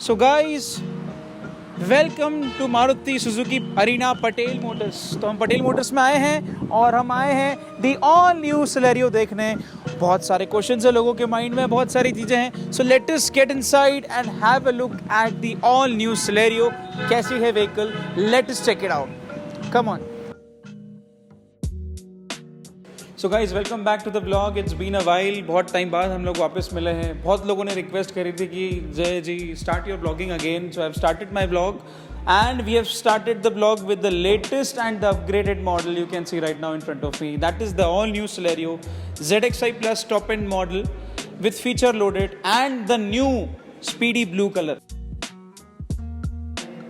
So guys, welcome to Maruti Suzuki Arena Patel Motors. तो हम Patel Motors में आए हैं और हम आए हैं दी ऑल न्यू सिलेरियो देखने। बहुत सारे क्वेश्चंस है लोगों के माइंड में, बहुत सारी चीज़ें हैं। So let us get inside and have a look at the all new Celerio. कैसी है vehicle, let us check it out, come on. So guys welcome back to the blog. It's been a while, बहुत time बाद हम लोग वापस मिले हैं। बहुत लोगों ने रिक्वेस्ट करी थी कि Jay ji start your blogging again. So I have started my blog and we have started the blog with the latest and the upgraded model you can see right now in front of me. That is the all new Celerio ZXi Plus top end model with feature loaded and the new speedy blue color.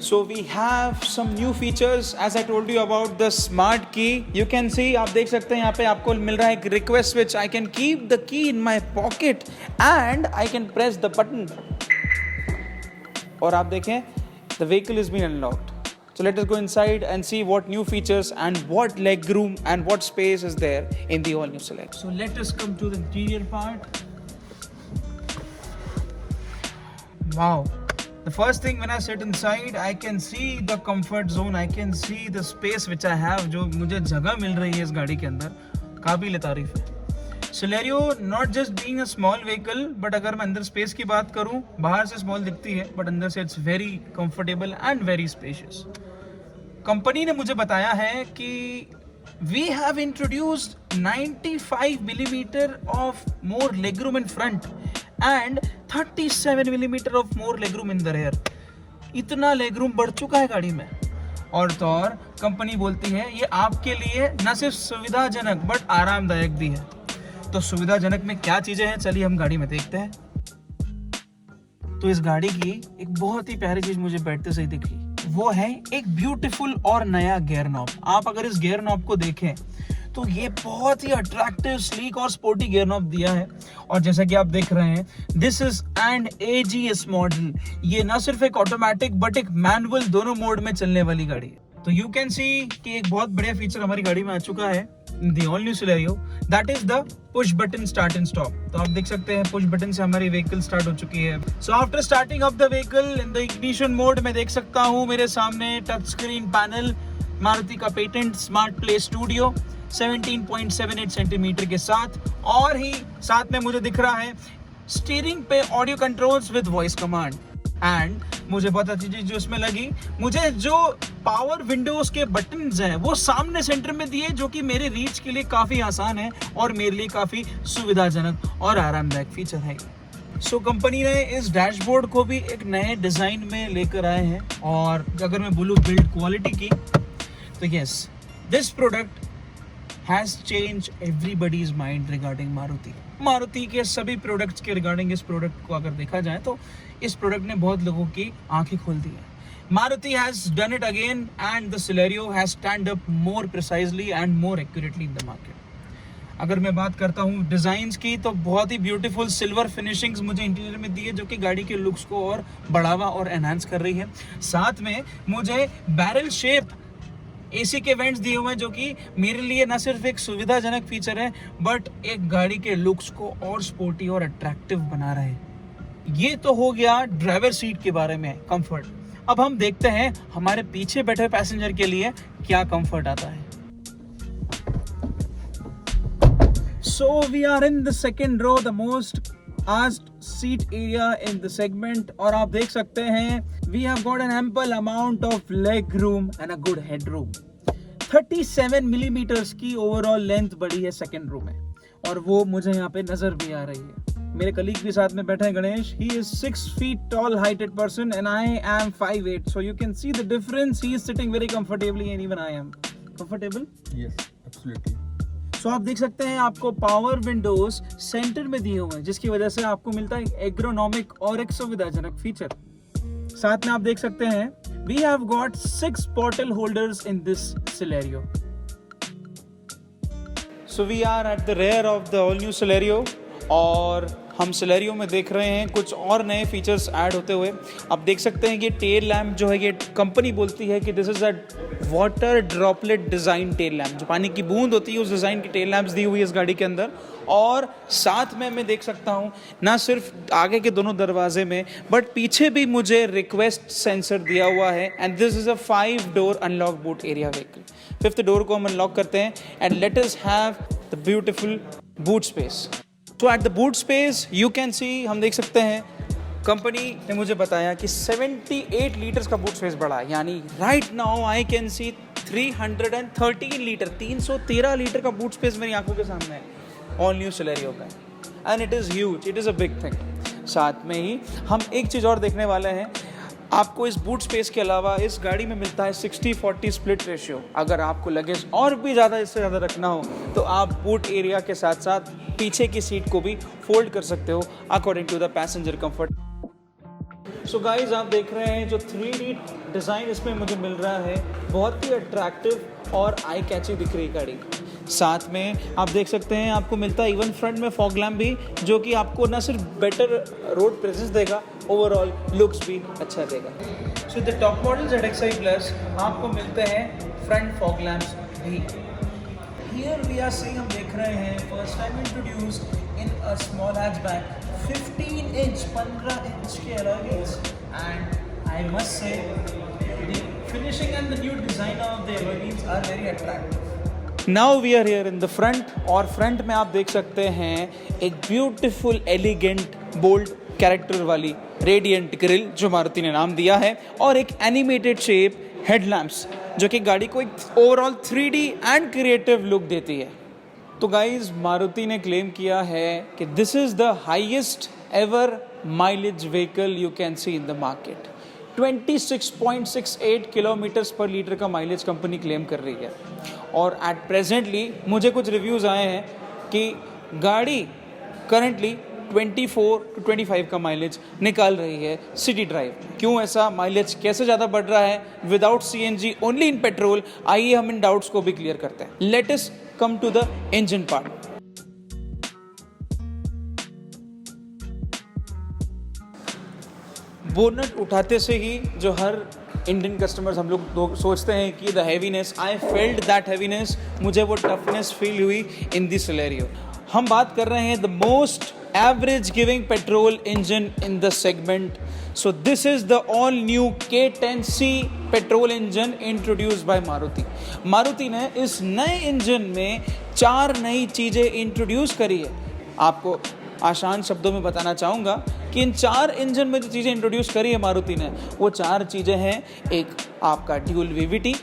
So we have some new features as I told you about the smart key. You can see, आप देख सकते हैं यहाँ पे आपको मिल रहा है एक request switch. I can keep the key in my pocket and I can press the button. और आप देखें, the vehicle is being unlocked. So let us go inside and see what new features and what leg room and what space is there in the all new Celerio. So let us come to the interior part. Wow. The first thing when I sit inside, I can see the comfort zone. I can see the space which I have. जो मुझे जगह मिल रही है इस गाड़ी के अंदर, काबिल तारीफ है। Celerio not just being a small vehicle, but अगर मैं अंदर स्पेस की बात करूं, बाहर से स्मॉल दिखती है बट अंदर से it's very comfortable and very spacious. Company ने मुझे बताया है कि we have introduced 95 millimetre of more legroom in front and 37 millimetre of more legroom in the rear. इतना लेगरूम बढ़ चुका है गाड़ी में। और तो और कंपनी बोलती है ये आपके लिए न सिर्फ सुविधाजनक बट आरामदायक भी है। तो सुविधाजनक में क्या चीजें हैं, चलिए हम गाड़ी में देखते हैं। तो इस गाड़ी की एक बहुत ही प्यारी चीज मुझे बैठते सही दिखी, वो है एक ब्यूटीफुल और नया गियर नॉब। आप अगर इस गियर नॉब को देखें तो ये बहुत ही अट्रैक्टिव, स्लीक और स्पोर्टी गियर नॉब दिया है। और जैसा कि आप देख रहे हैं, this is an AGS model. ये ना सिर्फ एक ऑटोमेटिक बट एक मैनुअल, दोनों मोड में चलने वाली गाड़ी है। तो यू कैन सी कि एक बहुत बढ़िया फीचर हमारी गाड़ी में आ चुका है, the all new Celerio, that is the push button start and stop. तो आप देख सकते हैं पुश बटन से हमारी व्हीकल स्टार्ट हो चुकी है। So after starting up the vehicle in the ignition mode, मैं देख सकता हूँ मेरे सामने टच स्क्रीन पैनल, मारुति का patent smart play studio 17.78 centimetre के साथ, और ही साथ में मुझे दिख रहा है स्टीयरिंग पे audio controls with voice command. And मुझे बहुत अच्छी चीज जो इसमें लगी, मुझे जो पावर विंडोज के बटन्स हैं वो सामने सेंटर में दिए, जो कि मेरे रीच के लिए काफी आसान है और मेरे लिए काफी सुविधाजनक और आरामदायक फीचर है। सो कंपनी ने इस डैशबोर्ड को भी एक नए डिजाइन में लेकर आए हैं। और अगर मैं बोलूँ बिल्ड क्वालिटी की, तो yes, this product has changed everybody's mind regarding Maruti के सभी प्रोडक्ट्स के रिगार्डिंग इस प्रोडक्ट को अगर देखा जाए तो इस प्रोडक्ट ने बहुत लोगों की आंखें खोल दी है। Maruti has done it again and the Celerio has stand up more precisely and more accurately in the market. अगर मैं बात करता हूँ डिजाइन्स की, तो बहुत ही ब्यूटीफुल सिल्वर फिनिशिंग्स मुझे इंटीरियर में दी है, जो कि गाड़ी के लुक्स को और बढ़ावा और एनहांस कर रही है। साथ में मुझे बैरल शेप AC के वेंट्स दिए हुए हैं, जो कि मेरे लिए न सिर्फ एक सुविधाजनक फीचर है बट एक गाड़ी के लुक्स को और स्पोर्टी और अट्रैक्टिव बना रहे हैं। ये तो हो गया ड्राइवर सीट के बारे में, कंफर्ट। अब हम देखते हैं हमारे पीछे बैठे पैसेंजर के लिए क्या कंफर्ट आता है। So we are in the second row, the most asked seat area in the segment, और आप देख सकते हैं we have got an ample amount of leg room and a good head room. 37 millimetres की overall length बढ़ी है second row में, और वो मुझे यहाँ पे नजर भी आ रही है। मेरे कलीग भी साथ में बैठे हैं, Ganesh. He is 6 feet tall heighted person and I am 5'8", so you can see the difference. He is sitting very comfortably and even I am comfortable. Yes, absolutely. तो आप देख सकते हैं आपको पावर विंडोज सेंटर में दिए हुए हैं, जिसकी वजह से आपको मिलता है एग्रोनॉमिक और एक सुविधाजनक फीचर। साथ में आप देख सकते हैं we have got 6 bottle holders in this Celerio. So we are at the rear of the all new Celerio और हम सिलेरियो में देख रहे हैं कुछ और नए फीचर्स ऐड होते हुए। आप देख सकते हैं कि टेल लैम्प जो है ये कंपनी बोलती है कि this is a water droplet design tail lamp, जो पानी की बूंद होती है उस डिज़ाइन की टेल लैम्प्स दी हुई है इस गाड़ी के अंदर। और साथ में मैं देख सकता हूँ ना सिर्फ आगे के दोनों दरवाजे में बट पीछे भी मुझे रिक्वेस्ट सेंसर दिया हुआ है। And this is a 5 door unlock boot area vehicle. 5th door को हम अनलॉक करते हैं and let us have the beautiful boot space. तो at the boot space you can see, हम देख सकते हैं कंपनी ने मुझे बताया कि 78 लीटर्स का बूट स्पेस बढ़ा है, यानी right now I can see 313 litre, 313 litre का बूट स्पेस मेरी आंखों के सामने है ऑल न्यू सिलेरियो का। And it is huge, it is a big thing. साथ में ही हम एक चीज़ और देखने वाले हैं, आपको इस बूट स्पेस के अलावा इस गाड़ी में मिलता है 60-40 स्प्लिट रेशियो। अगर आपको लगेज और भी ज़्यादा इससे ज़्यादा रखना हो तो आप बूट एरिया के साथ साथ पीछे की सीट को भी फोल्ड कर सकते हो according to the passenger comfort. So guys आप देख रहे हैं जो 3D डिज़ाइन इसमें मुझे मिल रहा है, बहुत ही अट्रैक्टिव और आई कैची दिख रही गाड़ी। साथ में आप देख सकते हैं आपको मिलता है इवन फ्रंट में फॉग लैम्प भी, जो कि आपको ना सिर्फ बेटर रोड प्रेजेंस देगा, ओवरऑल लुक्स भी अच्छा देगा। So the top model ZXi Plus आपको मिलते हैं फ्रंट फॉग लैम्प्स भी। हियर वी आर सीइंग, हम देख रहे हैं first time introduced in a small hatchback 15 inch 15 inch के alloy wheels. And I must say the finishing and the new design of the alloy wheels are very attractive. Now we are here in the front, और front में आप देख सकते हैं एक beautiful elegant bold character वाली radiant grille जो मारुति ने नाम दिया है, और एक एनिमेटेड शेप हेडलैम्प्स जो कि गाड़ी को एक overall 3D and creative look देती है। तो गाइज मारुति ने क्लेम किया है कि this is the highest ever mileage vehicle you can C in the market. 26.68 kilometres पर लीटर का माइलेज कंपनी क्लेम कर रही है। और एट प्रेजेंटली मुझे कुछ रिव्यूज़ आए हैं कि गाड़ी करंटली 24 to 25 का माइलेज निकाल रही है सिटी ड्राइव। क्यों ऐसा, माइलेज कैसे ज़्यादा बढ़ रहा है without CNG only in petrol, आइए हम इन डाउट्स को भी क्लियर करते हैं। Let us come to the engine part. Bonnet उठाते से ही जो हर इंडियन कस्टमर्स हम लोग सोचते हैं कि the heaviness, I felt that heaviness, मुझे वो टफनेस फील हुई इन दिस सिलेरियो। हम बात कर रहे हैं the most average giving petrol engine in the segment. So this is the all new K10C petrol engine introduced by Maruti. Maruti ने इस नए इंजन में 4 नई चीज़ें इंट्रोड्यूस करी है। आपको आसान शब्दों में बताना चाहूँगा कि इन 4 इंजन में जो चीज़ें इंट्रोड्यूस करी है मारुति ने, वो 4 चीज़ें हैं। एक आपका ड्यूल VVT,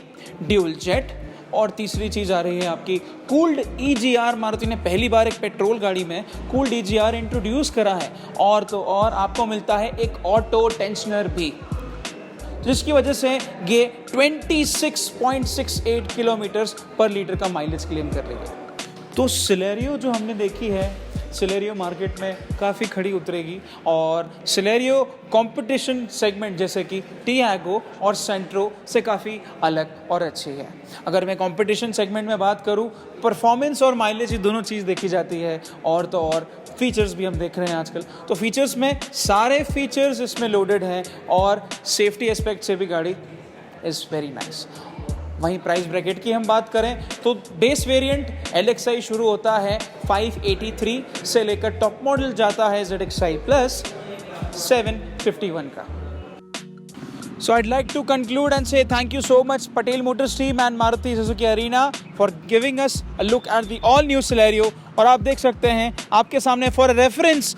ड्यूल जेट, और तीसरी चीज़ आ रही है आपकी कूल्ड EGR। मारुति ने पहली बार एक पेट्रोल गाड़ी में कूल्ड EGR इंट्रोड्यूस करा है। और तो और आपको मिलता है एक ऑटो टेंशनर भी, जिसकी वजह से ये 26.68 किलोमीटर्स पर लीटर का माइलेज क्लेम कर रही है। तो सिलेरियो जो हमने देखी है, सिलेरियो मार्केट में काफ़ी खड़ी उतरेगी, और सिलेरियो कंपटीशन सेगमेंट जैसे कि टियागो और सेंट्रो से काफ़ी अलग और अच्छी है। अगर मैं कंपटीशन सेगमेंट में बात करूं, परफॉर्मेंस और माइलेज, ये दोनों चीज़ देखी जाती है, और तो और फीचर्स भी हम देख रहे हैं आजकल। तो फीचर्स में सारे फीचर्स इसमें लोडेड हैं, और सेफ्टी एस्पेक्ट से भी गाड़ी इज़ वेरी नाइस। वहीं प्राइस ब्रैकेट की हम बात करें तो बेस वेरिएंट LXi शुरू होता है 583 से लेकर टॉप मॉडल जाता है ZXi Plus 751 का। So I'd like to conclude and say thank you so much Patel Motors team and Maruti Suzuki Arena for giving us a look at the all new Celerio। और आप देख सकते हैं आपके सामने for a reference,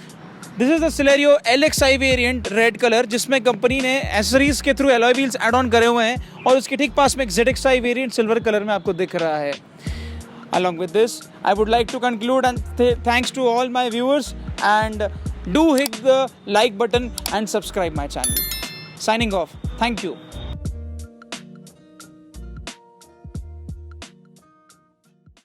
this is the Celerio LXi variant red colour, जिसमें company ने accessories के through alloy wheels add on करे हुए हैं, और उसके ठीक पास में एक ZXi वेरिएंट सिल्वर कलर में आपको दिख रहा है। Along with this, I would like to conclude and thanks to all my viewers, and do hit the like button and subscribe my channel. Signing off. Thank you.